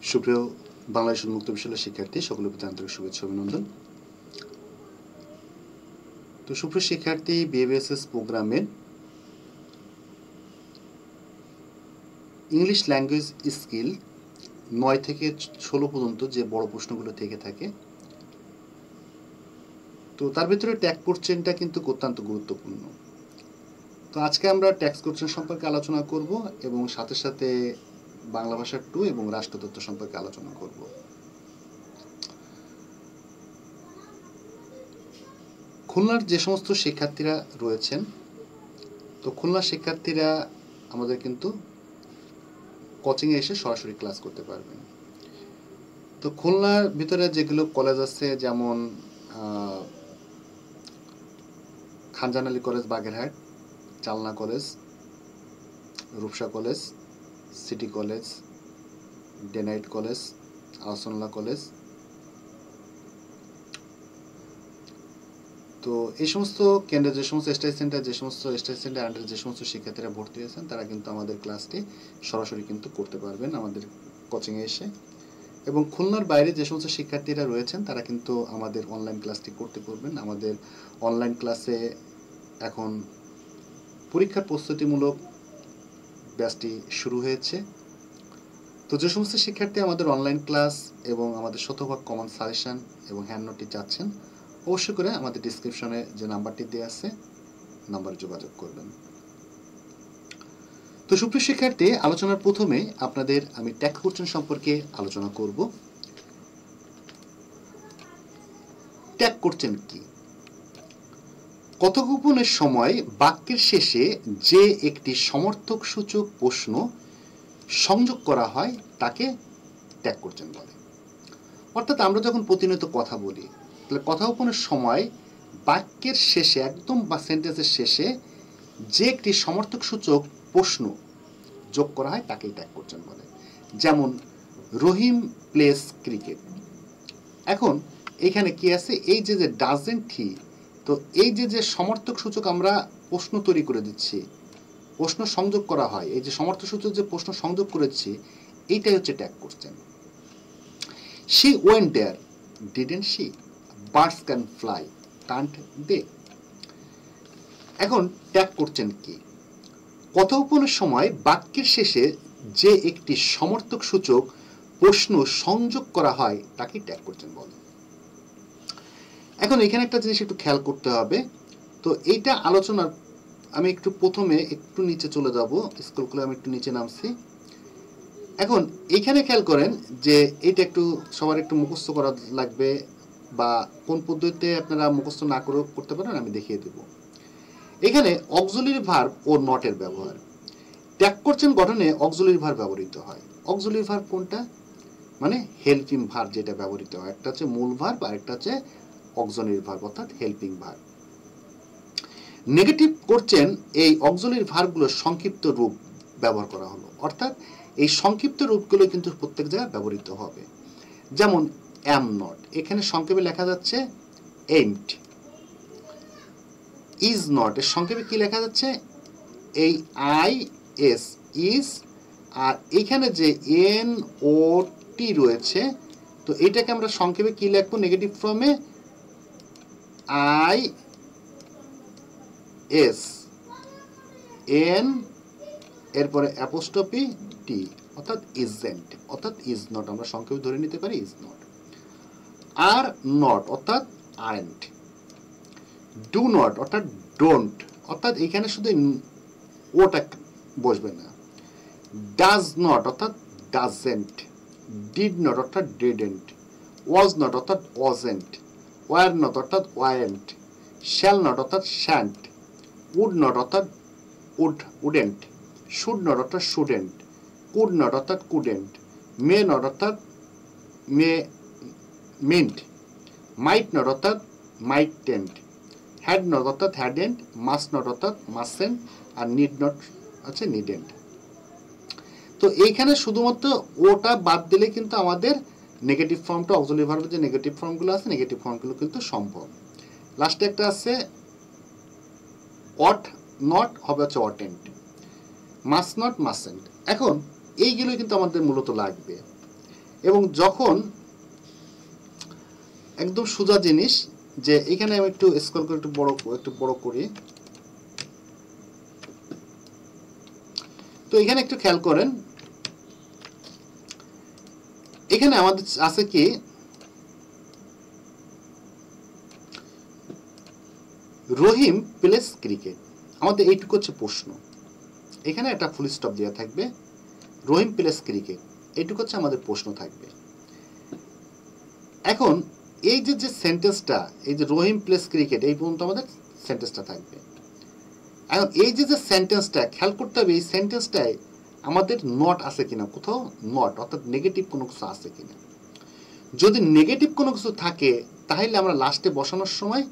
সুপ্রিয় বাংলাদেশ উন্মুক্ত বিশ্ববিদ্যালয়ের শিক্ষার্থী সকলের প্রতি আন্তরিক শুভেচ্ছা অভিনন্দন। তো সুপ্রিয় শিক্ষার্থী, বিএবিএসএস প্রোগ্রামের ইংলিশ ল্যাঙ্গুয়েজ স্কিল 9 থেকে 16 পর্যন্ত যে বড় প্রশ্নগুলো থেকে থাকে, তো তার ভিতরে ট্যাগ কোশ্চেনটা কিন্তু অত্যন্ত গুরুত্বপূর্ণ। তো আজকে আমরা ট্যাক্স কোশ্চেন সম্পর্কে আলোচনা করব এবং সাথে সাথে বাংলা ভাষার 2 এবং রাষ্ট্রতত্ত্ব সম্পর্কে আলোচনা করব। খুলনার যে সমস্ত শিক্ষার্থীরা রয়েছেন, তো খুলনার শিক্ষার্থীরা আমাদের কিন্তু কোচিংয়ে এসে সরাসরি ক্লাস করতে পারবেন। তো খুলনার ভিতরে যেগুলো কলেজ আছে, যেমন Khanjahan Ali college Bagerhat, Chalna college, Rupsha college, city college, day night college, Ahsanullah college, তো এই সমস্ত কেন্দ্রে যে সমস্ত স্টাডি সেন্টার আন্ডারে যে সমস্ত শিক্ষার্থীরা ভর্তি হয়েছেন তারা কিন্তু আমাদের ক্লাসটি সরাসরি কিন্তু করতে পারবেন আমাদের কোচিংয়ে এসে। এবং খুলনার বাইরে যে সমস্ত শিক্ষার্থীরা রয়েছেন তারা কিন্তু আমাদের অনলাইন ক্লাসটি করতে পারবেন। আমাদের অনলাইন ক্লাসে এখন পরীক্ষার প্রস্তুতিমূলক ব্যাচটি শুরু হয়েছে। তো যে সমস্ত শিক্ষার্থী আমাদের অনলাইন ক্লাস এবং আমাদের শতভাগ কমন সাজেশন এবং হ্যান্ড নোটটি চাচ্ছেন, অবশ্যই করে আমাদের ডিসক্রিপশনে যে নাম্বারটি দেওয়া আছে নাম্বারে যোগাযোগ করবেন। তো সুপ্রিয় শিক্ষার্থী, আলোচনার প্রথমে আপনাদের আমি ট্যাগ কোশ্চেন সম্পর্কে আলোচনা করব। ট্যাগ কোশ্চেন কি? কথোপকথনের সময় বাক্যের শেষে যে একটি সমর্থক সূচক প্রশ্ন সংযোগ করা হয় তাকে ট্যাগ কোশ্চেন বলে। অর্থাৎ আমরা যখন প্রতিনিয়ত কথা বলি, তাহলে কথোপকথনের সময় বাক্যের শেষে একদম বা সেন্টেন্সের শেষে যে একটি সমর্থক সূচক প্রশ্ন যোগ করা হয় তাকেই ট্যাগ কোশ্চেন বলে। যেমন রহিম প্লেস ক্রিকেট। এখন এখানে কি আছে, এই যে ডাজেন্ট হি, তো এই যে সমর্থক সূচক আমরা প্রশ্ন তৈরি করে দিচ্ছি, প্রশ্ন সংযোগ করা হয়, এই যে সমর্থক সূচক যে প্রশ্ন সংযোগ করেছি এইটাই হচ্ছে tag question. She went there, didn't she? Birds can fly, can't they? এখন ট্যাগ কোশ্চেন কি? কথোপকথনের সময় বাক্যের শেষে যে একটি সমর্থক সূচক প্রশ্ন সংযোগ করা হয় তাকে ট্যাগ কোশ্চেন বলে। এখন এখানে একটা জিনিস একটু খেয়াল করতে হবে। তো এইটা আলোচনার আমি একটু প্রথমে একটু নিচে চলে যাব, স্ক্রল করে আমি একটু নিচে নামছি। এখন এইখানে খেয়াল করেন যে এইটা একটু সবার একটু মুখস্থ করা লাগবে, বা কোন পদ্ধতিতে আপনারা মুখস্থ না করেও করতে পারেন আমি দেখিয়ে দেব। এখানে অক্সিলারি ভার্ব ও নটের ব্যবহার। ট্যাগ কোশ্চেন গঠনে অক্সিলারি ভার্ব ব্যবহৃত হয়। অক্সিলারি ভার্ব কোনটা? মানে হেল্পিং ভার্ব যেটা ব্যবহৃত হয়, একটা হচ্ছে মূল ভার্ব আর একটা হচ্ছে অক্সিলারি ভার্ব অর্থাৎ হেল্পিং ভার্ব। নেগেটিভ কোশ্চেন এই অক্সিলারি ভার্বগুলোর সংক্ষিপ্ত রূপ ব্যবহার করা হলো, অর্থাৎ এই সংক্ষিপ্ত রূপগুলো কিন্তু প্রত্যেক জায়গায় ব্যবহৃত হবে। যেমন অ্যাম নট, এখানে সংক্ষেপে লেখা যাচ্ছে এমড। ইজ নট, এর সংক্ষেপে কি লেখা যাচ্ছে? এই আই এস, ইজ, আর এখানে যে এন ও টি রয়েছে, তো এটাকে আমরা সংক্ষেপে কি লিখবো? নেগেটিভ ফর্মে আই এস এন, এরপরে অ্যাপোস্ট্রফি টি, অর্থাৎ ইজেন্ট, অর্থাৎ ইজ নট আমরা সংক্ষেপে ধরে নিতে পারি ইজ নট। আর নট অর্থাৎ আরেন্ট। ডু নট অর্থাৎ ডোন্ট, অর্থাৎ এখানে শুধু ওটা বসবে না। ডাজ নট অর্থাৎ ডাজেন্ট। ডিড নট অর্থাৎ ডিডেন্ট। ওয়াজ নট অর্থাৎ ওয়াজেন্ট। ওয়ার নট অর্থাৎ ওয়ারেন্ট। শ্যাল নট অর্থাৎ শ্যান্ট। উড নট অর্থাৎ উডেন্ট। শুড নট অর্থাৎ শুডেন্ট। কুড নট অর্থাৎ কুডেন্ট। মে নট অর্থাৎ মেন্ট। মাইট নট অর্থাৎ মাইটেন্ট। হ্যাড নট অর্থাৎ হ্যাডেন্ট। মাস্ট নট অর্থাৎ মাস্টেন্ট। আর নিড নট আছে নিডেন্ট। তো এইখানে শুধুমাত্র ওটা বাদ দিলে কিন্তু আমাদের নেগেটিভ ফর্মটা, অক্সিলারি ভার্বের যে নেগেটিভ ফর্মগুলো আছে নেগেটিভ ফর্মগুলো কিন্তু সম্ভব। লাস্টে একটা আছে অট নট, হবে হচ্ছে অটেন্ট। Must not মাস্টেন্ট। এখন এইগুলো কিন্তু আমাদের মূলত লাগবে। এবং যখন একদম সোজা জিনিস, যে এখানে আমি একটু স্ক্রল করে একটু বড় করি, তো এখানে একটু খেয়াল করেন, এখানে আমাদের আছে কি রহিম প্লেস ক্রিকেট, আমাদের এইটুকু হচ্ছে প্রশ্ন। এখানে একটা ফুল স্টপ দেওয়া থাকবে, রহিম প্লেস ক্রিকেট, এইটুকু হচ্ছে আমাদের প্রশ্ন থাকবে। এখন এই যে সেন্টেন্সটা, এই যে রহিম প্লেস ক্রিকেট, এই পর্যন্ত আমাদের সেন্টেন্সটা থাকবে। এখন এই যে সেন্টেন্সটা খেয়াল করতে হবে, এই সেন্টেন্সটায় আমাদের নট আছে কিনা, কোথাও নট অর্থাৎ নেগেটিভ কোনো কিছু আছে কিনা। যদি নেগেটিভ কোনো কিছু থাকে তাহলে আমরা লাস্টে বসানোর সময়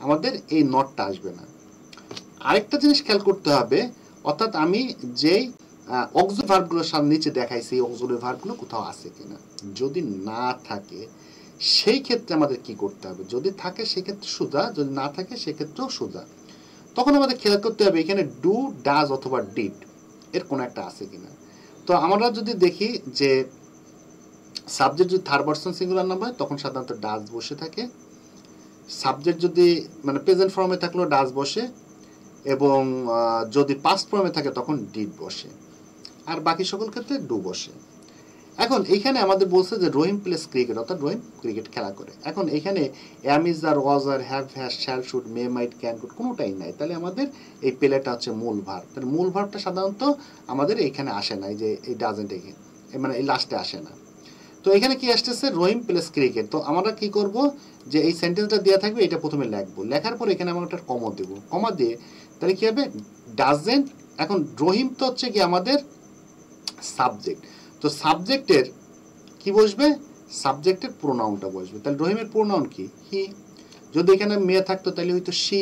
আমাদের এই নটটা আসবে না। আরেকটা জিনিস খেয়াল করতে হবে, অর্থাৎ আমি যেই অক্সিলারি ভার্বগুলো সামনে নিচে দেখাইছি, এই অক্সিলারি ভার্বগুলো কোথাও আছে কিনা। যদি না থাকে সেই ক্ষেত্রে আমাদের কি করতে হবে, যদি থাকে সেক্ষেত্রে সোজা, যদি না থাকে সেক্ষেত্রেও সোজা। তখন আমাদের খেয়াল করতে হবে এখানে ডু, ডাজ অথবা ডিড এর কোনো একটা আছে কিনা। তো আমরা যদি দেখি যে সাবজেক্ট যদি থার্ড পারসন সিঙ্গুলার নাম হয় তখন সাধারণত ডাজ বসে থাকে, সাবজেক্ট যদি মানে প্রেজেন্ট ফর্মে থাকলেও ডাজ বসে, এবং যদি পাস্ট ফর্মে থাকে তখন ডিড বসে, আর বাকি সকল ক্ষেত্রে ডু বসে। এখন এইখানে আমাদের বলছে যে রহিম প্লেস ক্রিকেট, অর্থাৎ রহিম ক্রিকেট খেলা করে। এখন এখানে am, is, are, was, are, have, has, shall, should, may, might, can, could কোনোটাই নাই। তাহলে আমাদের এই প্লেটা হচ্ছে মূল ভার্ব। তাহলে মূল ভার্বটা সাধারণত আমাদের এইখানে আসে না, এই যে এই ডাজেন্ট, মানে এই লাস্টে আসে না। তো এখানে কি আসতেছে, রহিম প্লেস ক্রিকেট। তো আমরা কি করব, যে এই সেন্টেন্সটা দেওয়া থাকবে, এটা প্রথমে লিখবো, লেখার পর এখানে আমরা একটা কমা দেবো, কমা দিয়ে তাহলে কি হবে, ডাজেন্ট। এখন রহিম তো হচ্ছে কি আমাদের সাবজেক্ট, তো সাবজেক্টের কি বসবে, সাবজেক্টের প্রোনাউনটা বসবে। তাহলে রহিমের প্রোনাউন কি, হি। যদি এখানে মেয়ে থাকতো তাহলে হয়তো শি।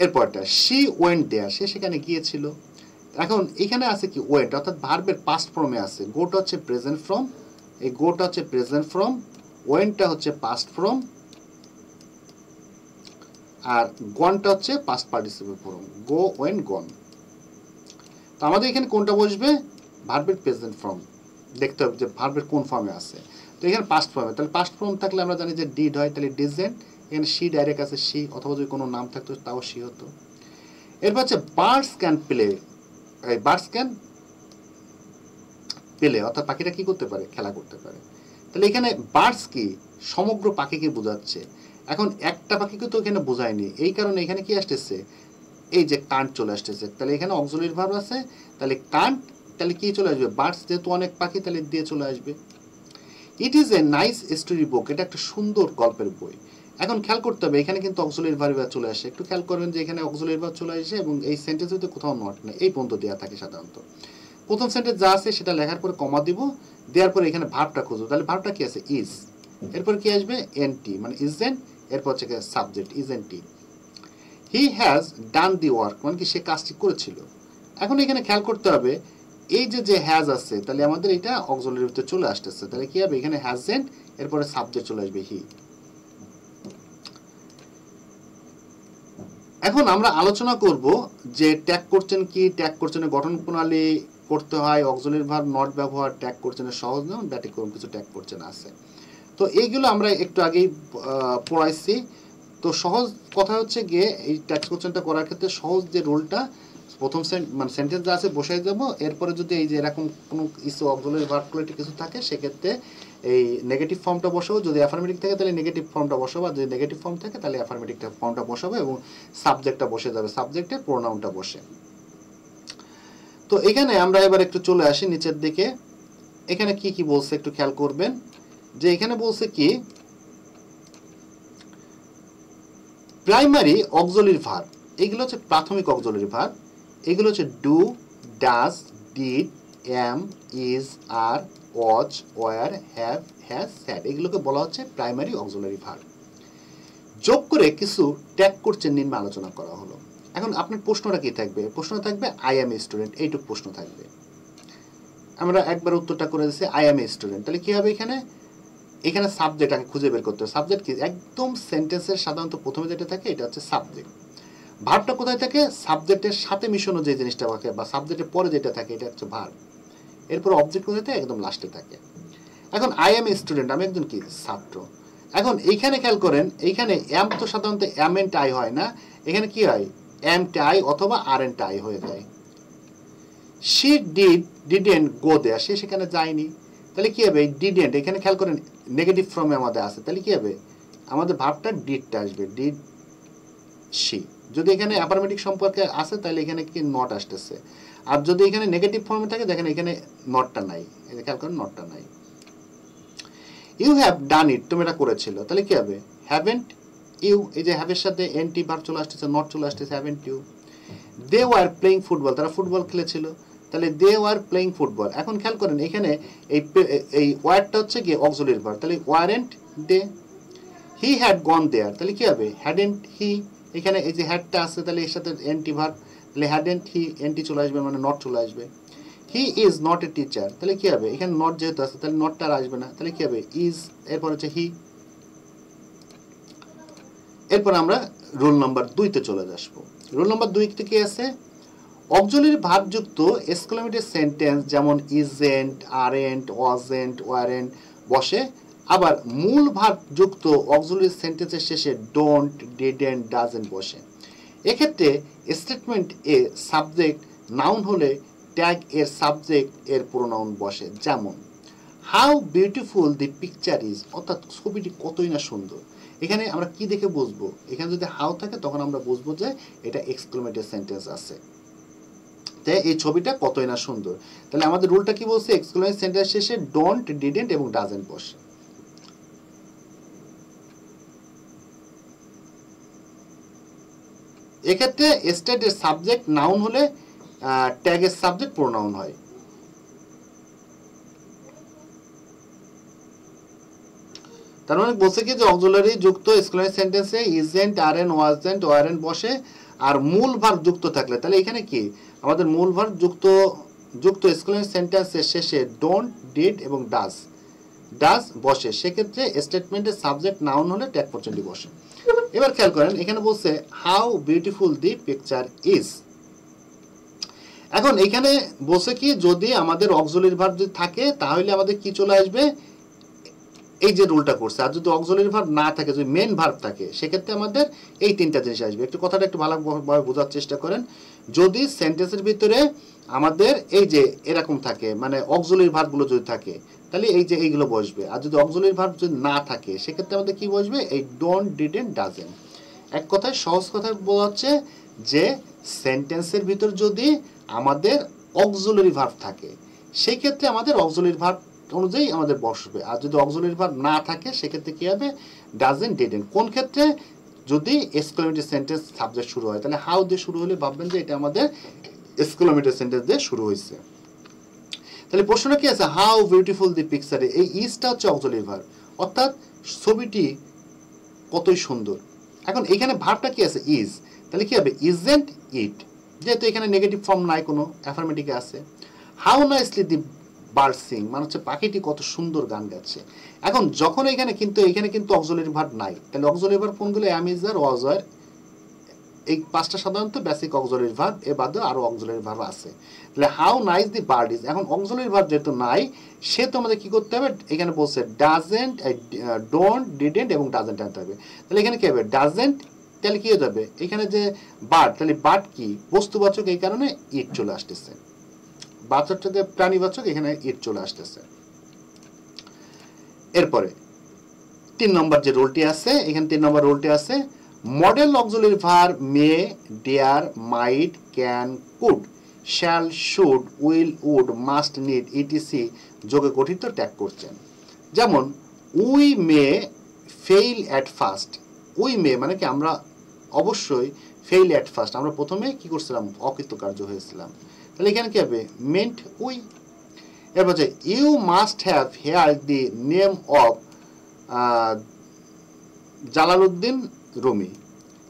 এরপরটা শি ওয়েন্ট দেয়ার, সে সেখানে গিয়েছিল। এখন এখানে আছে কি ওয়েন্ট, অর্থাৎ ভার্বের পাস্ট ফর্মে আছে। গোটা হচ্ছে প্রেজেন্ট ফর্ম, এই গোটা হচ্ছে প্রেজেন্ট ফর্ম, ওয়েন্টটা হচ্ছে পাস্ট ফর্ম, আর গনটা হচ্ছে past participle form, go, went, gone. তো আমাদের এখানে কোনটা বসবে, ভার্বের প্রেজেন্ট ফর্ম দেখতে হবে যে ভার্বের কোন ফর্মে আছে। তো এখানে পাস্ট ফর্মে, তাহলে পাস্ট ফর্ম থাকলে আমরা জানি যে ডিড হয়, তাহলে ডিজেন্ট। এখানে শি ডাইরেক্ট আছে, শি, অথবা যদি কোনো নাম থাকতো তাও শি হতো। এরপর হচ্ছে বার্ডস ক্যান প্লে, এই বার্ডস ক্যান প্লে অর্থাৎ পাখিটা কি করতে পারে, খেলা করতে পারে। তাহলে এখানে বার্ডস কি, সমগ্র পাখিকে বোঝাচ্ছে। এখন একটা পাখিকে তো এখানে বোঝায়নি, এই কারণে এখানে কি আসতেছে, এই যে কান্ট চলে আসতেছে। তাহলে এখানে অক্সিলারি ভার্ব আছে, তাহলে কান্ট, তাহলে কি চলে আসবে, বার্ডস, যেহেতু অনেক পাখি তাহলে দিয়ে চলে আসবে। It is a nice story book, এটা একটা সুন্দর গল্পের বই। এখন খেয়াল করতে হবে এখানে কিন্তু অক্সিলারি ভার্ব চলে আসে, একটু খেয়াল করবেন যে এখানে অক্সিলারি ভার্ব চলে আসে এবং এই সেন্টেন্সে কোথাও নট নেই, এই পর্যন্ত দেওয়া থাকে সাধারণত। প্রথম সেন্টেন্স যা আছে সেটা লেখার পরে কমা দিব, দেওয়ার পরে এখানে ভার্বটা খুঁজবো, তাহলে ভার্বটা কি আছে, ইজ। এরপর কি আসবে, এনটি, মানে ইজেন্ট, এরপর হচ্ছে subject isn't he. He has done the work, মানে কি সে কাজটি করেছিল। এখন এখানে খেয়াল করতে হবে এই যে হ্যাজ আছে, তাহলে আমাদের এটা অক্সিলারির ভিতরে চলে আসতেছে, তাহলে কি হবে, এখানে হ্যাজেন্ট, এরপরে সাবজেক্ট চলে আসবে হি। এখন আমরা আলোচনা করব যে ট্যাগ কোশ্চেন কি, ট্যাগ কোশ্চেনের গঠন প্রণালী করতে হয়, অক্সিলারি ভার্ব নট ব্যবহার, ট্যাগ কোশ্চেনের সহজ নিয়ম, ব্যতিক্রম কিছু ট্যাগ কোশ্চেন আছে। তো এইগুলো আমরা একটু আগেই পড়াইছি। তো সহজ কথা হচ্ছে গিয়ে এই ট্যাগ কোশ্চেনটা করার ক্ষেত্রে সহজ যে রুলটা, প্রথম মানে সেন্টেন্স যা আছে বসাই দেবো, এরপরে যদি এই যে এরকম কোনো কিছু অক্সিলারি ভার্ব কোয়ালিটি কিছু থাকে সেক্ষেত্রে এই নেগেটিভ ফর্মটা বসাবো, যদি অ্যাফার্মেটিভ থাকে তাহলে নেগেটিভ ফর্মটা বসাবো, আর যদি নেগেটিভ ফর্ম থাকে তাহলে অ্যাফার্মেটিভ ফর্মটা বসাবো এবং সাবজেক্টটা বসে যাবে, সাবজেক্টে প্রোনাউনটা বসে। তো এখানে আমরা এবার একটু চলে আসি নিচের দিকে, এখানে কি কি বলছে একটু খেয়াল করবেন, যে এখানে বলছে কি প্রাইমারি অক্সিলারি ভার্ব, এগুলো হচ্ছে প্রাথমিক অক্সিলারি ভার্ব, এগুলো হচ্ছে do, does, did, am, is, are, was, were, have, has, had, এগুলোকে বলা হচ্ছে প্রাইমারি অক্সিলারি ভার্ব। যোগ করে কিছু ট্যাগ কোশ্চেন নিয়ে আলোচনা করা হলো। এখন আপনার প্রশ্নটা কি থাকবে, প্রশ্ন থাকবে আই এম এ স্টুডেন্ট, এইটুকু প্রশ্ন থাকবে। আমরা একবার উত্তরটা করে দিচ্ছি আই এম এ স্টুডেন্ট, তাহলে কি হবে, এখানে সাবজেক্ট আগে খুঁজে বের করতে হবে। সাবজেক্ট কি, একদম সেন্টেন্সের সাধারণত প্রথমে যেটা থাকে এটা হচ্ছে সাবজেক্ট। ভার্বটা কোথায় থাকে, সাবজেক্টের সাথে মিশনো যে জিনিসটা থাকে বা সাবজেক্টের পরে যেটা থাকে এটা হচ্ছে ভার্ব। এরপর অবজেক্ট কোথায় থাকে, একদম লাস্টে থাকে। এখন আই এম এ স্টুডেন্ট, আমি একজন কি ছাত্র। এখন এইখানে খেয়াল করেন, এইখানে এম তো সাধারণত এম এন্ড আই হয় না, এখানে কি হয় এম আই অথবা আর এন্ড আই হয়ে যায়। শি ডিডেন্ট গো দেয়ার, সে সেখানে যায়নি, তাহলে কি হবে ডিডেন্ট, এখানে খেয়াল করেন নেগেটিভ ফর্মে আমাদের আছে, তাহলে কি হবে আমাদের ভার্বটা ডিডটা আসবে, ডিড শি। যদি এখানে অ্যাফার্মেটিভ সম্পর্কে আসে তাহলে এখানে কি নট আসতেছে, আর যদি এখানে নেগেটিভ ফর্মে থাকে দেখেন এখানে নটটা নাই, খেয়াল করেন নটটা নাই। ইউ হ্যাভ ডান ইট, তুমি এটা করেছিল, তাহলে কি হবে হ্যাভেন্ট ইউ, এই যে হ্যাভের সাথে এনটি ভার্ব চলে আসতেছে, নট চলে আসতেছে, haven't you. They were playing football, তারা ফুটবল খেলেছিল, তাহলে দে ওয়ার প্লেইং ফুটবল। এখন খেয়াল করেন এখানে এই ওয়ার্ডটা হচ্ছে কি অক্সিলারি ভার্ব, তাহলে weren't they. He had gone there, তাহলে কি হবে হ্যাডেন্ট হি, এখানে এই যে হ্যাডটা আছে তাহলে এর সাথে এনটি ভার্ব, তাহলে হ্যাডেন্ট হি, এনটি চলে আসবে মানে নট চলে আসবে। He is not a teacher, তাহলে কি হবে এখানে নট যেহেতু আছে তাহলে নটটা আর আসবে না, তাহলে কি হবে ইজ, এরপর হচ্ছে হি। এরপর আমরা রুল নাম্বার 2-তে চলে আসবো। রুল নাম্বার 2-তে কি আছে, অক্সিলারি ভার্ব যুক্ত এক্সক্লেমেটরি সেন্টেন্স যেমন ইজেন্ট, আরেন্ট, ওয়াজেন্ট, ওয়ারেন্ট বসে, আবার মূল ভার্ব যুক্ত অক্সিলারি সেন্টেন্সের শেষে ডোন্ট, ডিডেন্ট, ডাজেন্ট বসে। এক্ষেত্রে স্টেটমেন্ট এ সাবজেক্ট নাউন হলে ট্যাগ এর সাবজেক্ট এর প্রোনাউন বসে, যেমন how beautiful the picture is, অর্থাৎ ছবিটি কতই না সুন্দর। এখানে আমরা কি দেখে বুঝবো, এখানে যদি হাউ থাকে তখন আমরা বুঝবো যে এটা এক্সক্লেমেটরি সেন্টেন্স আছে, তাই এই ছবিটা কতই না সুন্দর। তাহলে আমাদের রুলটা কি বলছে, এক্সক্লেমেটরি সেন্টেন্স শেষে ডোন্ট, ডিডেন্ট এবং ডাজেন্ট বসে। এক্ষেত্রে স্টেটের সাবজেক্ট নাউন হলে ট্যাগের সাবজেক্ট প্রোনাউন হয়। তার মানে বলছে কি যে অক্সিলারি যুক্ত এক্সক্লেমেটরি সেন্টেন্সে ইজেন্ট, আরেন্ট, ওয়াজেন্ট, ওয়ারেন্ট বসে, আর মূল ভার্ব যুক্ত থাকলে তাহলে এখানে কি আমাদের মূল ভার্ব যুক্ত এক্সক্লেমেটরি সেন্টেন্সের শেষে ডোন্ট, ডিড এবং ডাজ বসে। সেক্ষেত্রে স্টেটমেন্টের সাবজেক্ট নাউন হলে ট্যাগ পর্যন্ত বসে। এবার খেয়াল করেন এখানে বলছে how beautiful the picture is. এখন এখানে বলছে কি যদি আমাদের অক্সিলারি ভার্ব যদি থাকে তাহলে আমাদের কি চলে আসবে, এই যে রুলটা করছে। আর যদি অক্সিলারি ভার্ব না থাকে, যদি মেন ভার্ব থাকে, সেক্ষেত্রে আমাদের এই তিনটা জিনিস আসবে। একটু কথাটা একটু ভালোভাবে বোঝার চেষ্টা করেন। যদি সেন্টেন্সের ভিতরে আমাদের এই যে এরকম থাকে, মানে অক্সিলারি ভার্বগুলো যদি থাকে তাহলে এই যে এইগুলো বসবে, আর যদি অক্সিলারি ভার্ব যদি না থাকে সেক্ষেত্রে আমাদের কি বসবে, এই ডোন্ট, ডিডেন্ট, ডাজেন্ট। এক কথায় সহজ কথায় বলা হচ্ছে যে সেন্টেন্সের ভিতর যদি আমাদের অক্সিলারি ভার্ব থাকে সেই ক্ষেত্রে আমাদের অক্সিলারি ভার্ব অনুযায়ী আমাদের বসবে, আর যদি অক্সিলারি ভার্ব না থাকে সেক্ষেত্রে কি হবে ডাজেন্ট, ডিডেন্ট। কোন ক্ষেত্রে, যদি এক্সক্লেমেটরি সেন্টেন্স সাবজেক্ট শুরু হয়, তাহলে হাউ দিয়ে শুরু হলে ভাববেন যে এটা আমাদের এক্সক্লেমেটরি সেন্টেন্স দিয়ে শুরু হয়েছে। তাহলে প্রশ্নটা কি আছে, হাউ বিউটিফুল দি পিকচার, এই ইজটা হচ্ছে অক্সিলারি ভার্ব, অর্থাৎ ছবিটি কতই সুন্দর। এখন এখানে ভার্বটা কি আছে ইজ, তাহলে কি হবে ইজেন্ট ইট, যেহেতু এখানে নেগেটিভ ফর্ম নাই, কোনো অ্যাফার্মেটিভে আছে। How nicely the bird Singh, মানে হচ্ছে পাখিটি কত সুন্দর গান গাচ্ছে। এখন যখন এখানে কিন্তু অক্সিলারি ভার্ব নাই, তাহলে অক্সিলারি ভার্ব কোনগুলো, অ্যাম, ইজ, আর, ওয়াজ, ওয়্যার, এই পাঁচটা সাধারণত বেসিক অক্সিলারি ভার্ব, এ বাদে আরো অক্সিলারি ভার্ব আছে। তাহলে how nice the bird is, এখন অক্সিলারি ভার্ব যেহেতু নাই সেহেতু আমাদের কি করতে হবে, এখানে বলছে ডাজেন্ট, ডোন্ট, ডিডেন্ট এবং ডাজেন্ট আনতে হবে। তাহলে এখানে কি হবে ডাজেন্ট, তাহলে কি হয়ে যাবে এখানে যে বার্ড, তাহলে বার্ড কি বস্তুবাচক, এই কারণে ইট চলে আসতেছে, বাচকটাকে প্রাণীবাচক, এখানে ইট চলে আসতেছে। এরপরে 3 নম্বর যে রুলটি আছে, এখানে 3 নম্বর রুলটি আছে, modal auxiliary verb may, dare, might, can, could, shall, should, will, would, must, need, etc যোগে গঠিত ট্যাগ করছেন। যেমন we may fail at first, we may মানে কি আমরা অবশ্যই, ফেইল অ্যাট ফার্স্ট আমরা প্রথমে কি করছিলাম, অকৃতকার্য হয়েছিলাম, তাহলে এখানে কি হবে মেন্ট উই। এরপর হচ্ছে you must have hear the name of Jalaluddin Rumi,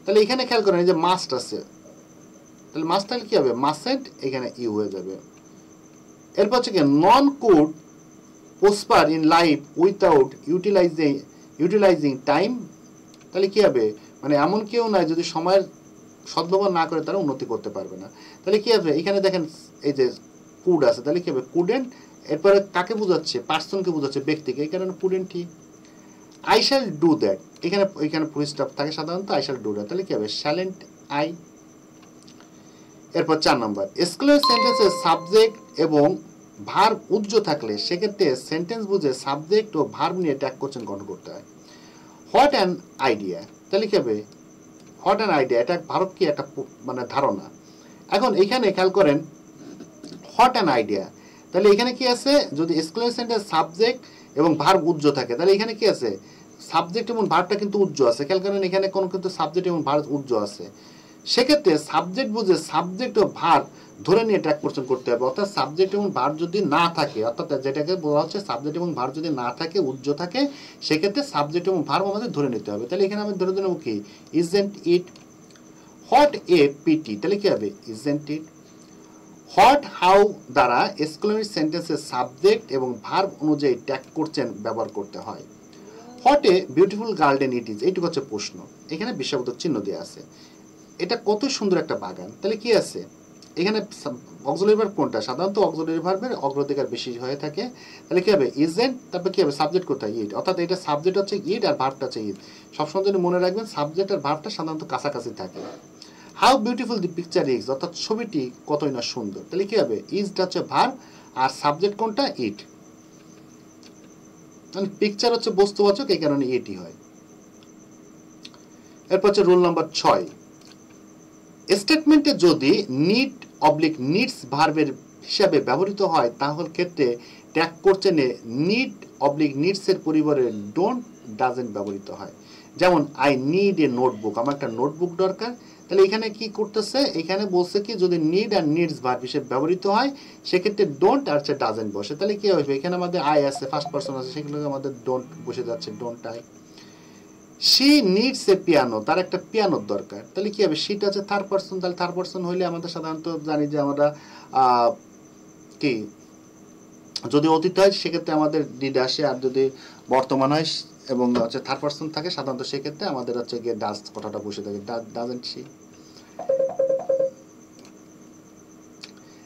তাহলে এখানে খেয়াল করেন এই যে মাস্ট আছে, তাহলে মাস্ট তাহলে কি হবে মাস্টেন্ট, এখানে ইউ হয়ে যাবে। এরপর হচ্ছে কি none could prosper in life without utilizing time, তাহলে কি হবে মানে এমন কেউ নাই যদি সময়ের সদ্ব্যবহার না করে তারা উন্নতি করতে পারবে না। তাহলে কি হবে এখানে দেখেন এই যে কুড আছে, তাহলে কি হবে কুডেন্ট, এরপরে কাকে বোঝাচ্ছে? পার্সনকে বোঝাচ্ছে, ব্যক্তিকে, এই কারণে couldn't he. I shall do that, এখানে ফুল স্টপ থাকে সাধারণত, আই শ্যাল ডু দ্যাট, তাহলে কি হবে? শ্যালেন্ট আই। এরপর 4 নম্বর, এক্সক্লুসিভ সেন্টেন্সে সাবজেক্ট এবং ভার্ব উজ্জ্ব থাকলে সেক্ষেত্রে সেন্টেন্স বুঝে সাবজেক্ট ও ভার্ব নিয়ে ট্যাগ কোশ্চেন গঠন করতে হয়। হোয়াট অ্যান আইডিয়া, তাহলে কি হবে? হোয়াট অ্যান আইডিয়া, এটা ভার্ব কি? একটা মানে ধারণা। এখন এখানে খেয়াল করেন, হোয়াট অ্যান আইডিয়া, তাহলে এখানে কি আছে? যদি এক্সক্লুসিভ সেন্টেন্স সাবজেক্ট এবং ভার্ব উজ্জ্ব থাকে, তাহলে এখানে কি আছে? সাবজেক্ট এবং ভার্বটা কিন্তু উজ্জ্ব আছে। খেয়াল করেন এখানে কোন কিন্তু সাবজেক্ট এবং ভার্ব উজ্জ্ব আছে। সেক্ষেত্রে সাবজেক্ট বুঝে সাবজেক্ট ও ভার্ব ধরে নিয়ে ট্যাগ কোশ্চেন করতে হবে। অর্থাৎ সাবজেক্ট এবং ভার্ব যদি না থাকে, অর্থাৎ যেটাকে বলা হচ্ছে সাবজেক্ট এবং ভার্ব যদি না থাকে, উজ্জ্ব থাকে, সেক্ষেত্রে সাবজেক্ট এবং ভার্ব আমাদের ধরে নিতে হবে। তাহলে এখানে আমি ধরে নেব কি? Isn't it. What a pity, তাহলে কি হবে? Isn't it. হোয়াট হাউ দ্বারা এক্সক্লেমেটরি সেন্টেন্সে সাবজেক্ট এবং ভার্ব অনুযায়ী ট্যাগ কোশ্চেন ব্যবহার করতে হয়। What a beautiful garden it is, এইটুকু হচ্ছে প্রশ্ন, এখানে বিস্ময়বোধক চিহ্ন দেওয়া আছে। এটা কত সুন্দর একটা বাগান, তাহলে কি আছে? এখানে অক্সিলারি ভার্ব কোনটা? সাধারণত অক্সিলারি ভার্বের অগ্রাধিকার বেশি হয়ে থাকে। তাহলে কি হবে? ইজেন্ট, তারপর কি হবে? সাবজেক্ট কোথায়? ইট। অর্থাৎ এটা সাবজেক্ট হচ্ছে ইট আর ভার্বটা হচ্ছে ইট। সবসময় জন্য মনে রাখবেন সাবজেক্ট আর ভার্বটা সাধারণত কাছাকাছি থাকে। How beautiful the picture is, অর্থাৎ ছবিটি কতই না সুন্দর, তাহলে কি হবে? ইজটা হচ্ছে ভার্ব আর সাবজেক্ট কোনটা? ইট। মানে পিকচার হচ্ছে বস্তুবাচক, এই কারণে ইটই হয়। এরপর হচ্ছে রুল নাম্বার 6, স্টেটমেন্টে যদি নিড অবলিক নিডস ভার্বের হিসাবে ব্যবহৃত হয় তাহলে ক্ষেত্রে ট্যাগ কোশ্চেনে নিড অবলিক নিডস এর পরিবর্তে ডোন্ট ডাজেন্ট ব্যবহৃত হয়। যেমন আই নিড এ নোটবুক, আমার একটা নোটবুক দরকার। তাহলে এখানে কি করতেছে? এখানে বলছে কি যদি নিড আর নিডস ভার্ব হিসেবে ব্যবহৃত হয় সেক্ষেত্রে ডোন্ট আর ডাজেন্ট বসে। তাহলে কি হবে? এখানে আমাদের আই আছে, ফার্স্ট পারসন আছে, সেগুলো আমাদের ডোন্ট বসে যাচ্ছে, don't I. She needs a piano, তার একটা পিয়ানোর দরকার। তাহলে কি হবে? শিটা আছে থার্ড পারসন, তাহলে থার্ড পারসন হলে আমাদের সাধারণত জানি যে আমরা কি যদি অতীত হয় সেক্ষেত্রে আমাদের ডিড আসে, আর যদি বর্তমান হয় এবং হচ্ছে থার্ড পারসন থাকে সাধারণত সেক্ষেত্রে আমাদের হচ্ছে গিয়ে ডাজ কথাটা বসে থাকে, doesn't she.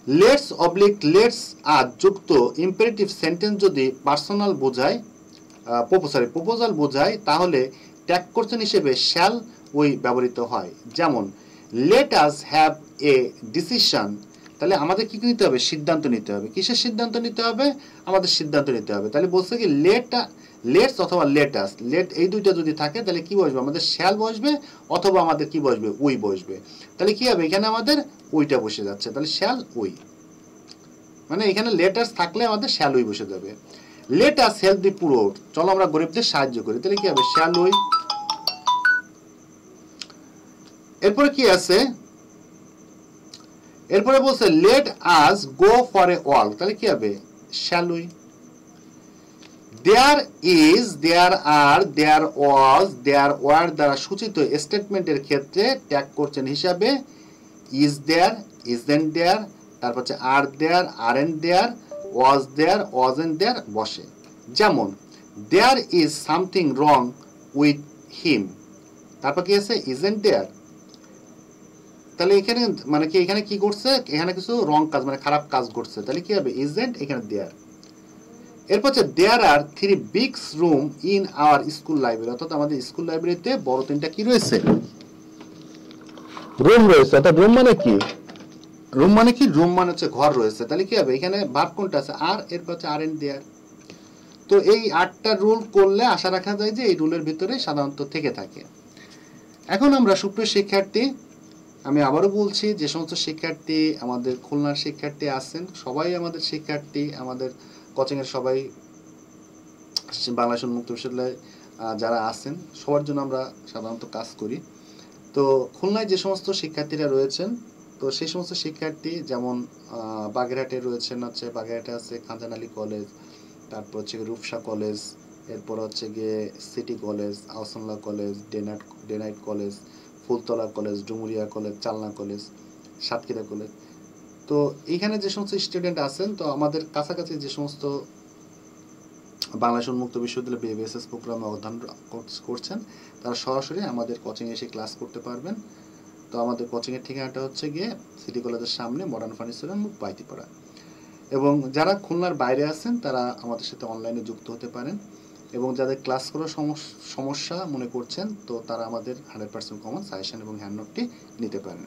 Let's oblique let's আর যুক্ত ইম্পারেটিভ সেন্টেন্স যদি পার্সোনাল বোঝায়, প্রপোজাল বোঝায়, তাহলে ট্যাগ কোশ্চেন হিসেবে শ্যাল উই ব্যবহৃত হয়। যেমন let us have a decision, তাহলে আমাদের কি নিতে হবে? সিদ্ধান্ত নিতে হবে। কিসের সিদ্ধান্ত নিতে হবে? আমাদের সিদ্ধান্ত নিতে হবে। তাহলে বলছে কি লেটস অথবা লেট আস, লেট এই দুইটা যদি থাকে তাহলে কি বসবে? আমাদের শ্যাল বসবে অথবা আমাদের কি বসবে? উই বসবে। তাহলে কি হবে? এখানে আমাদের উইটা বসে যাচ্ছে, তাহলে শ্যাল উই, মানে এখানে লেটার্স থাকলে আমাদের শ্যাল উই বসে যাবে। Let us help the poor, চলো আমরা গরিবদের সাহায্য করি, তাহলে কি হবে? Shall we. এরপরে কি আছে? এরপরে বলছে let us go for a walk, তাহলে কি হবে? Shall we. There is, there are, there was, there were দ্বারা সূচিত স্টেটমেন্টের ক্ষেত্রে ট্যাগ কোশ্চেন হিসাবে ইজ দেয়ার, ইজন্ট দেয়ার, তারপর হচ্ছে আর দেয়ার, আরএন্ট দেয়ার, ওয়াজ দেয়ার, ওয়াজন্ট দেয়ার বসে। যেমন there is something wrong with him, তারপর কি আছে? Isn't there. তাহলে এখানে মানে কি এখানে কি করছে? এখানে কিছু রং কাজ মানে খারাপ কাজ ঘটছে, তাহলে কি হবে? ইজন্ট, এখানে দেয়ার। এরপর হচ্ছে দেয়ার আর 3 Biggs room in our school library, অর্থাৎ আমাদের স্কুল লাইব্রেরিতে বড় 3টা কি রয়েছে? রুম রয়েছে। অর্থাৎ রুম মানে কি? রুম মানে কি? রুম মানে হচ্ছে ঘর রয়েছে। তাহলে কি হবে? এখানে ভার্ব কোনটা আছে? আর, এরপর হচ্ছে আর এন্ড দেয়ার। তো এই 8টা রুল করলে আশা রাখা যায় যে এই রুলের ভিতরে সাধারণত থেকে থাকে। এখন আমরা সুপ্রিয় শিক্ষার্থী, আমি আবারও বলছি, যে সমস্ত শিক্ষার্থী আমাদের খুলনার শিক্ষার্থী আছেন সবাই আমাদের শিক্ষার্থী, আমাদের কোচিংয়ের সবাই বাংলাদেশ উন্মুক্ত বিশ্ববিদ্যালয়ে যারা আছেন সবার জন্য আমরা সাধারণত কাজ করি। তো খুলনায় যে সমস্ত শিক্ষার্থীরা রয়েছেন, তো সেই সমস্ত শিক্ষার্থী যেমন বাগেরহাটে রয়েছেন, হচ্ছে বাগেরহাটে আছে খানজান আলী কলেজ, তারপর হচ্ছে রূপসা কলেজ, এরপর হচ্ছে গিয়ে city college, Ahsanullah college, day night college, Phultala college, Dumuria college, চালনা কলেজ, সাতক্ষীরা কলেজ। তো এইখানে যে সমস্ত স্টুডেন্ট আছেন, তো আমাদের কাছাকাছি যে সমস্ত বাংলাদেশ উন্মুক্ত বিশ্ববিদ্যালয় বিএসএস প্রোগ্রামে অধ্যয়ন করছেন তারা সরাসরি আমাদের কোচিং এসে ক্লাস করতে পারবেন। তো আমাদের কোচিংয়ের ঠিকানাটা হচ্ছে গিয়ে সিটি কলেজের সামনে মডার্ন ফার্নিচার মুখ বাইতিপাড়া। এবং যারা খুলনার বাইরে আছেন তারা আমাদের সাথে অনলাইনে যুক্ত হতে পারেন, এবং যাদের ক্লাস করার সমস্যা মনে করছেন তো তারা আমাদের 100% কমন সাজেশন এবং হ্যান্ডনোটটি নিতে পারেন।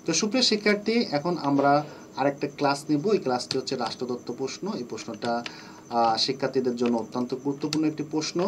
তো সুপ্রিয় শিক্ষার্থী, এখন আমরা আরেকটা ক্লাস নিব। এই ক্লাসটি হচ্ছে রাষ্ট্রতত্ত্ব প্রশ্ন। এই প্রশ্নটা শিক্ষার্থীদের জন্য অত্যন্ত গুরুত্বপূর্ণ একটি প্রশ্ন।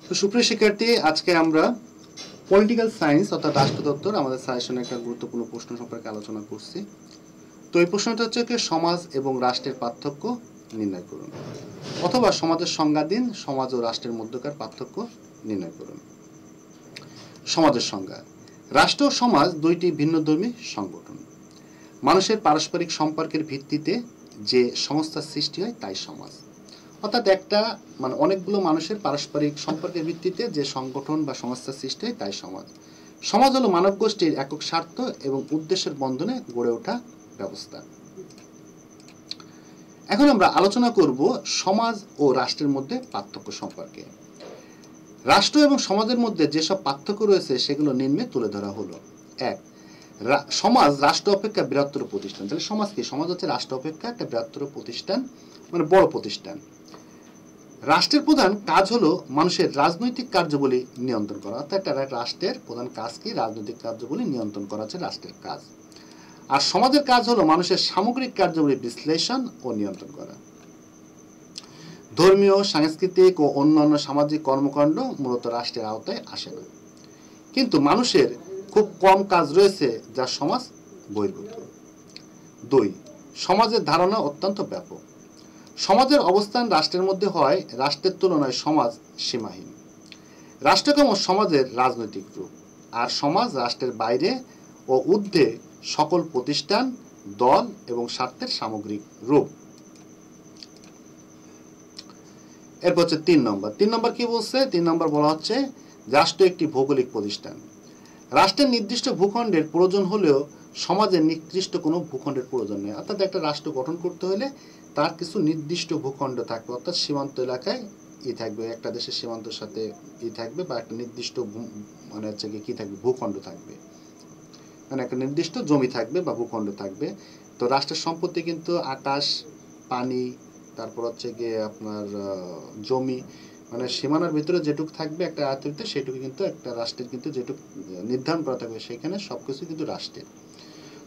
তো সুপ্রিয় শিক্ষার্থী, আজকে আমরা পলিটিক্যাল সায়েন্স অর্থাৎ রাষ্ট্রতত্ত্বর আমাদের সাজেশনে একটা গুরুত্বপূর্ণ প্রশ্ন সম্পর্কে আলোচনা করছি। তো এই প্রশ্নটা হচ্ছে কি, সমাজ এবং রাষ্ট্রের পার্থক্য নির্ণয় করুন, অথবা সমাজের সংজ্ঞা দিন, সমাজ ও রাষ্ট্রের মধ্যকার পার্থক্য নির্ণয় করুন। সমাজের সংজ্ঞা: রাষ্ট্র ও সমাজ দুইটি ভিন্নধর্মী সংগঠন। মানুষের পারস্পরিক সম্পর্কের ভিত্তিতে যে সংস্থার সৃষ্টি হয় তাই সমাজ। অর্থাৎ একটা অনেকগুলো মানুষের পারস্পরিক সম্পর্কের ভিত্তিতে যে সংগঠন বা সংস্থার সৃষ্টি হয় তাই সমাজ। সমাজ হলো মানব গোষ্ঠীর একক স্বার্থ এবং উদ্দেশ্যের বন্ধনে গড়ে ওঠা ব্যবস্থা। এখন আমরা আলোচনা করব সমাজ ও রাষ্ট্রের মধ্যে পার্থক্য সম্পর্কে। রাষ্ট্র এবং সমাজের মধ্যে যেসব পার্থক্য রয়েছে সেগুলো নিম্নে তুলে ধরা হলো। 1. সমাজ রাষ্ট্র অপেক্ষা বৃহত্তর প্রতিষ্ঠান। তাহলে সমাজ কি? সমাজ হচ্ছে রাষ্ট্র অপেক্ষা একটা বৃহত্তর প্রতিষ্ঠান, বড় প্রতিষ্ঠান। রাষ্ট্রের প্রধান কাজ হলো মানুষের রাজনৈতিক কার্যাবলী নিয়ন্ত্রণ করা। অর্থাৎ একটা রাষ্ট্রের প্রধান কাজ কি? রাজনৈতিক কার্যাবলী নিয়ন্ত্রণ করা হচ্ছে রাষ্ট্রের কাজ। আর সমাজের কাজ হলো মানুষের সামগ্রিক কার্যাবলী বিশ্লেষণ ও নিয়ন্ত্রণ করা। ধর্মীয়, সাংস্কৃতিক ও অন্যান্য সামাজিক কর্মকাণ্ড মূলত রাষ্ট্রের আওতায় আসে না, কিন্তু মানুষের খুব কম কাজ রয়েছে যা সমাজ বহির্ভূত। 2. সমাজের ধারণা অত্যন্ত ব্যাপক। সমাজের অবস্থান রাষ্ট্রের মধ্যে হয়, রাষ্ট্রের তুলনায় সমাজ সীমাহীন। রাষ্ট্র কেমন সমাজের রাজনৈতিক রূপ, আর সমাজ রাষ্ট্রের বাইরে ও ঊর্ধ্বে সকল প্রতিষ্ঠান, দল এবং স্বার্থের সামগ্রিক রূপ। এরপর হচ্ছে 3 নম্বর। 3 নম্বর কি বলছে? 3 নম্বর বলা হচ্ছে রাষ্ট্র একটি ভৌগোলিক প্রতিষ্ঠান। রাষ্ট্রের নির্দিষ্ট ভূখণ্ডের প্রয়োজন হলেও সমাজের নির্দিষ্ট কোনো ভূখণ্ডের প্রয়োজন নেই। অর্থাৎ একটা রাষ্ট্র গঠন করতে হলে তার কিছু নির্দিষ্ট ভূখণ্ড থাকবে, অর্থাৎ সীমান্ত এলাকায় থাকবে, একটা দেশের সীমান্তের সাথে থাকবে, বা একটা নির্দিষ্ট হচ্ছে কি থাকবে, ভূখণ্ড থাকবে, একটা নির্দিষ্ট জমি থাকবে বা ভূখণ্ড থাকবে। তো রাষ্ট্রের সম্পত্তি কিন্তু আকাশ, পানি, তারপর হচ্ছে গিয়ে আপনার জমি, সীমানার ভিতরে যেটুকু থাকবে একটা আয়ততে, সেটুকু কিন্তু একটা রাষ্ট্রের কিন্তু যেটুকু নির্ধারণ করা থাকবে, সেখানে সবকিছু কিন্তু রাষ্ট্রের।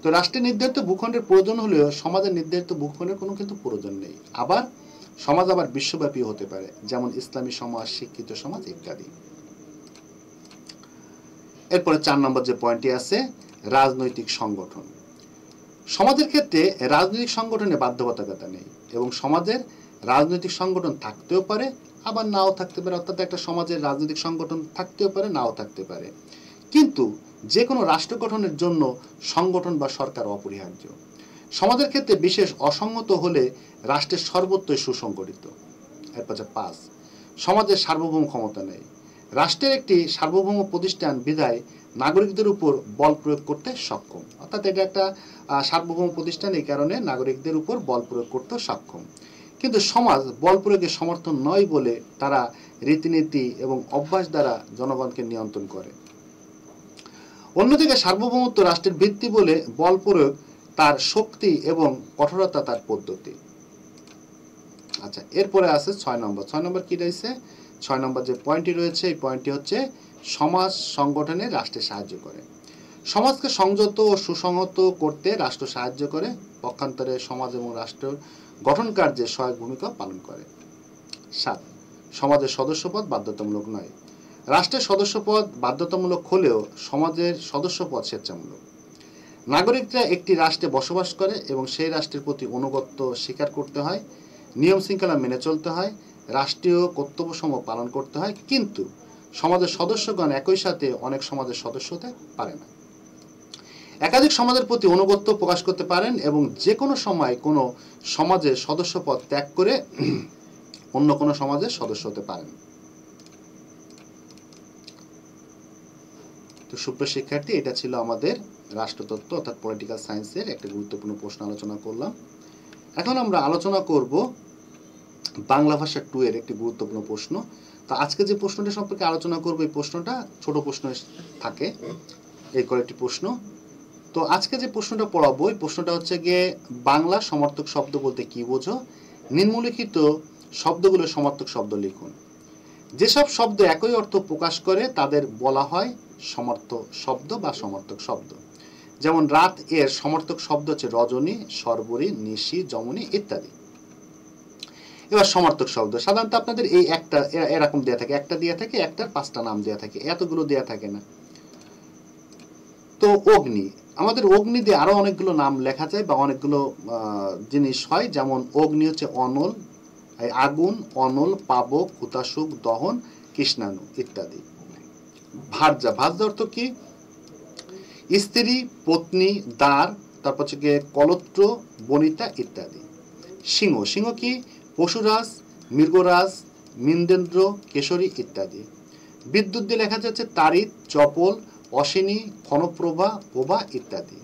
তো রাষ্ট্রের নির্ধারিত ভূখণ্ডের প্রয়োজন হলেও সমাজের নির্ধারিত ভূখণ্ডের কোনো কিন্তু প্রয়োজন নেই। আবার সমাজ আবার বিশ্বব্যাপী হতে পারে, যেমন ইসলামী সমাজ, শিক্ষিত সমাজ ইত্যাদি। এরপরে 4 নম্বর যে পয়েন্টটি আছে, রাজনৈতিক সংগঠন। সমাজের ক্ষেত্রে রাজনৈতিক সংগঠনে বাধ্যবাধকতা নেই, এবং সমাজের রাজনৈতিক সংগঠন থাকতেও পারে আবার নাও থাকতে পারে। অর্থাৎ একটা সমাজের রাজনৈতিক সংগঠন থাকতেও পারে, নাও থাকতে পারে, কিন্তু যে কোনো রাষ্ট্র গঠনের জন্য সংগঠন বা সরকার অপরিহার্য। সমাজের ক্ষেত্রে বিশেষ অসঙ্গত হলে রাষ্ট্রের সর্বত্রই সুসংগঠিত। এরপর 5, সমাজের সার্বভৌম ক্ষমতা নেই। রাষ্ট্রের একটি সার্বভৌম প্রতিষ্ঠান বিধায় নাগরিকদের উপর বল প্রয়োগ করতে সক্ষম। অর্থাৎ এটা একটা সার্বভৌম প্রতিষ্ঠান, এই কারণে নাগরিকদের উপর বল প্রয়োগ করতে সক্ষম। কিন্তু সমাজ বল প্রয়োগে সমর্থন নয় বলে তারা রীতিনীতি এবং অভ্যাস দ্বারা জনগণকে নিয়ন্ত্রণ করে। অন্যদিকে সার্বভৌমত্ব রাষ্ট্রের ভিত্তি বলে বল প্রয়োগ তার শক্তি এবং কঠোরতা তার পদ্ধতি। আচ্ছা, এরপরে আছে 6 নম্বর। 6 নম্বর কি রয়েছে? 6 নম্বর যে পয়েন্টটি রয়েছে এই পয়েন্টটি হচ্ছে সমাজ সংগঠনে রাষ্ট্রে সাহায্য করে। সমাজকে সংযত ও সুসংহত করতে রাষ্ট্র সাহায্য করে, পক্ষান্তরে সমাজ এবং রাষ্ট্র গঠন কার্যে সহায়ক ভূমিকা পালন করে। 7, সমাজের সদস্যপদ বাধ্যতামূলক নয়। রাষ্ট্রের সদস্যপদ বাধ্যতামূলক হলেও সমাজের সদস্যপদ স্বেচ্ছামূলক। নাগরিকরা একটি রাষ্ট্রে বসবাস করে এবং সেই রাষ্ট্রের প্রতি আনুগত্য স্বীকার করতে হয়, নিয়ম শৃঙ্খলা মেনে চলতে হয়, রাষ্ট্রীয় কর্তব্যসমূহ পালন করতে হয়, কিন্তু সমাজের সদস্যগণ একই সাথে অনেক সমাজের সদস্য হতে পারে না। একাধিক সমাজের প্রতি আনুগত্য প্রকাশ করতে পারেন এবং যে কোনো সময় কোনো সমাজের সদস্যপদ ত্যাগ করে অন্য কোনো সমাজের সদস্য হতে পারেন। তো সুপ্রিয় শিক্ষার্থী, এটা ছিল আমাদের রাষ্ট্রতত্ত্ব অর্থাৎ পলিটিক্যাল সায়েন্সের একটা গুরুত্বপূর্ণ প্রশ্ন আলোচনা করলাম। এখন আমরা আলোচনা করব বাংলা ভাষা 2 এর একটি গুরুত্বপূর্ণ প্রশ্ন। তো আজকে যে প্রশ্নটি সম্পর্কে আলোচনা করব এই প্রশ্নটা ছোট প্রশ্ন থাকে, এই কয়েকটি প্রশ্ন। তো আজকে যে প্রশ্নটা পড়াবো এই প্রশ্নটা হচ্ছে গিয়ে বাংলা সমার্থক শব্দ বলতে কি বোঝো? নিম্নলিখিত শব্দগুলো সমার্থক শব্দ লিখুন। যেসব শব্দ একই অর্থ প্রকাশ করে তাদের বলা হয় সমার্থক শব্দ বা সমার্থক শব্দ। যেমন রাত এর সমার্থক শব্দ হচ্ছে রজনী, শর্বরী, নিশি, যমনী ইত্যাদি। এবার সমার্থক শব্দ সাধারণত আপনাদের এই একটা এরকম দেয়া থাকে, একটা দেয়া থাকে, একটার 5টা নাম দেয়া থাকে, এতগুলো দেয়া থাকে না। তো অগ্নি, আমাদের অগ্নি দিয়ে আরো অনেকগুলো নাম লেখা যায় বা অনেকগুলো জিনিস হয়, যেমন অগ্নি হচ্ছে অনল, আগুন, অনল, পাবক, হুতাশুক, দহন, কৃষ্ণাণু ইত্যাদি। ভার্যা, ভার্যা অর্থ কি? স্ত্রী, পত্নী, দ্বার, তারপর হচ্ছে গিয়ে কলত্র, বনিতা ইত্যাদি। সিংহ, সিংহ কি? পশুরাজ, মৃগরাজ, মিন্দেন্দ্র, কেশরী ইত্যাদি। বিদ্যুৎ দিয়ে লেখা যাচ্ছে তারিত, চপল, অশ্বিনী, ক্ষণপ্রভা, প্রভা ইত্যাদি।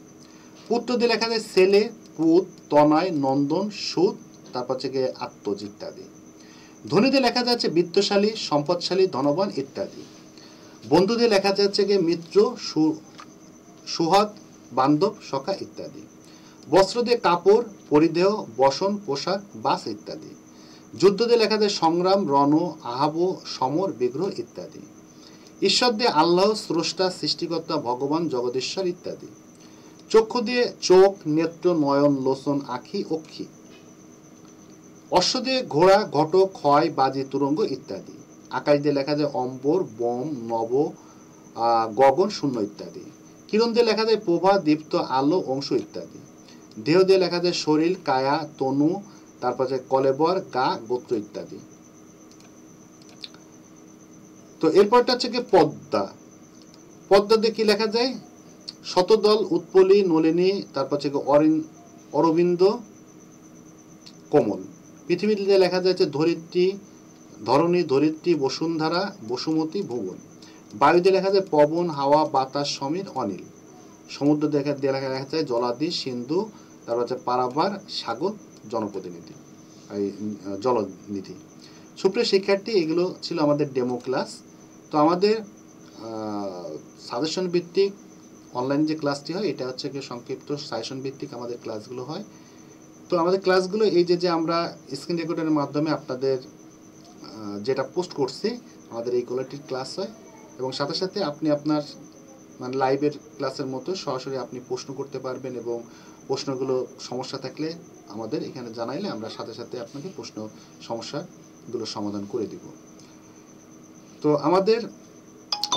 পুত্র দিয়ে লেখা যায় ছেলে, পুত, তনয়, নন্দন, সুত, তারপর হচ্ছে গিয়ে আত্মজ ইত্যাদি। ধনী দিয়ে লেখা যাচ্ছে বিত্তশালী, সম্পদশালী, ধনবান ইত্যাদি। বন্ধু দিয়ে লেখা যাচ্ছে গিয়ে মিত্র, সুহৃদ, বান্ধব, সখা ইত্যাদি। বস্ত্র দিয়ে কাপড়, পরিধেয়, বসন, পোশাক, বাস ইত্যাদি। যুদ্ধ দিয়ে লেখা যায় সংগ্রাম, রণ, আহাব, সমর, বিগ্রহ ইত্যাদি। ঈশ্বর দিয়ে আল্লাহ, স্রষ্টা, সৃষ্টিকর্তা, ভগবান, জগদীশ্বর ইত্যাদি। চক্ষু দিয়ে চোখ, নেত্র, নয়ন, লোচন, আখি, অক্ষি। অশ্ব দিয়ে ঘোড়া, ঘটক, ক্ষয়, বাজি, তুরঙ্গ ইত্যাদি। আকাশ দিয়ে লেখা যায় অম্বর, বম, নব, গগন, শূন্য ইত্যাদি। কিরণ দিয়ে লেখা যায় প্রভা, দীপ্ত, আলো, অংশ ইত্যাদি। দেহ দিয়ে লেখা যায় শরীর, কায়া, তনু, তারপর কলেবর, গা, গোত্র ইত্যাদি। তো এরপরটা হচ্ছে কি পদ্মা। পদ্মা দিয়ে কি লেখা যায়? শতদল, উৎপলী, নলিনী, তারপর হচ্ছে অরবিন্দ, কমল। পৃথিবীতে লেখা যাচ্ছে ধরিত্রী, ধরণী, ধরিত্রী, বসুন্ধরা, বসুমতী, ভুবন। বায়ুতে লেখা যায় পবন, হাওয়া, বাতাস, সমীর, অনিল। সমুদ্র দিয়ে লেখা যায় জলাদি, সিন্ধু, তারপর হচ্ছে পারাবার, সাগর, জনপ্রতিনিধি, জলনিধি। সুপ্রিয় শিক্ষার্থী, এগুলো ছিল আমাদের ডেমো ক্লাস। তো আমাদের সাজেশন ভিত্তিক অনলাইন যে ক্লাসটি হয় এটা হচ্ছে কি সংক্ষিপ্ত সাজেশন ভিত্তিক আমাদের ক্লাসগুলো হয়। তো আমাদের ক্লাসগুলো এই যে আমরা স্ক্রিন রেকর্ডারের মাধ্যমে আপনাদের যেটা পোস্ট করছি আমাদের এই কোয়ালিটির ক্লাস হয়, এবং সাথে সাথে আপনি আপনার মানে লাইভের ক্লাসের মতো সরাসরি আপনি প্রশ্ন করতে পারবেন, এবং প্রশ্নগুলো সমস্যা থাকলে আমাদের এখানে জানাইলে আমরা সাথে সাথে আপনাকে প্রশ্ন সমস্যাগুলো সমাধান করে দিব। তো আমাদের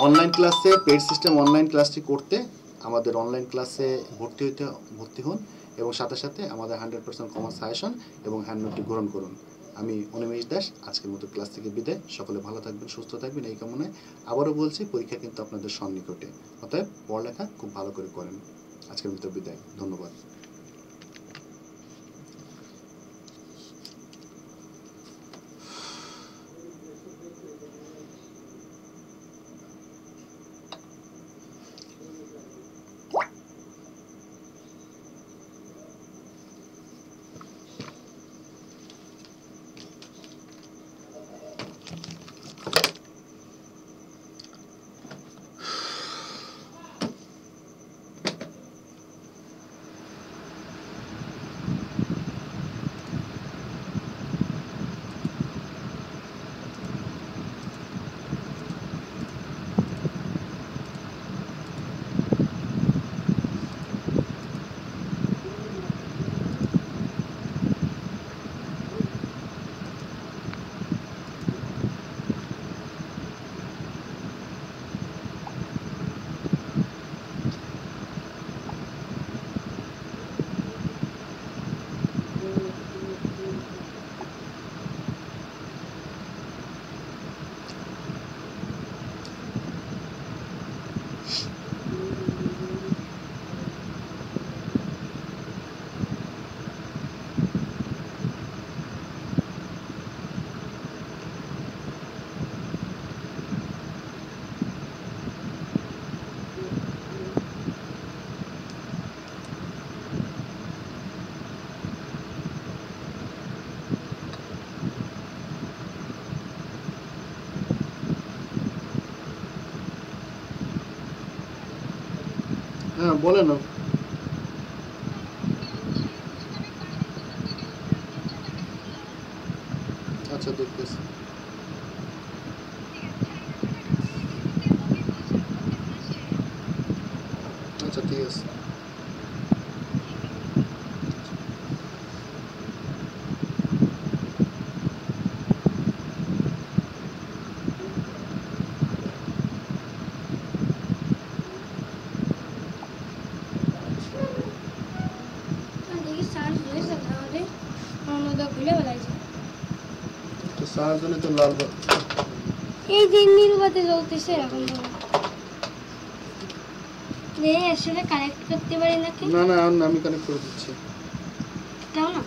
অনলাইন ক্লাসে পেইড সিস্টেম অনলাইন ক্লাসটি করতে আমাদের অনলাইন ক্লাসে ভর্তি হন, এবং সাথে সাথে আমাদের 100% কমার্স সাজেশন এবং হ্যান্ডনোটটি গ্রহণ করুন। আমি অনিমেষ দাস আজকের মতো ক্লাস থেকে বিদায়। সকলে ভালো থাকবেন, সুস্থ থাকবেন এই কামনায়। আবারও বলছি, পরীক্ষা কিন্তু আপনাদের সন্নিকটে, অতএব পড়ালেখা খুব ভালো করে করেন। আজকের মতো বিদায়, ধন্যবাদ। হ্যাঁ বলেন না। আচ্ছা দেখতেছি। আচ্ছা ঠিক আছে। তো সারাজনে তো লাল বাতি। এই যে নীল বাতি জ্বলতেছে এখন আসলে কানেক্ট করতে পারি নাকি? না না আমি কানেক্ট করে দিচ্ছি। কেমন না?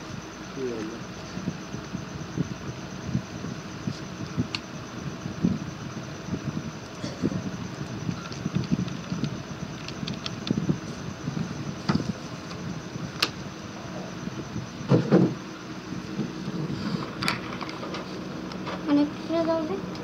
কানেক্ট করে দাও।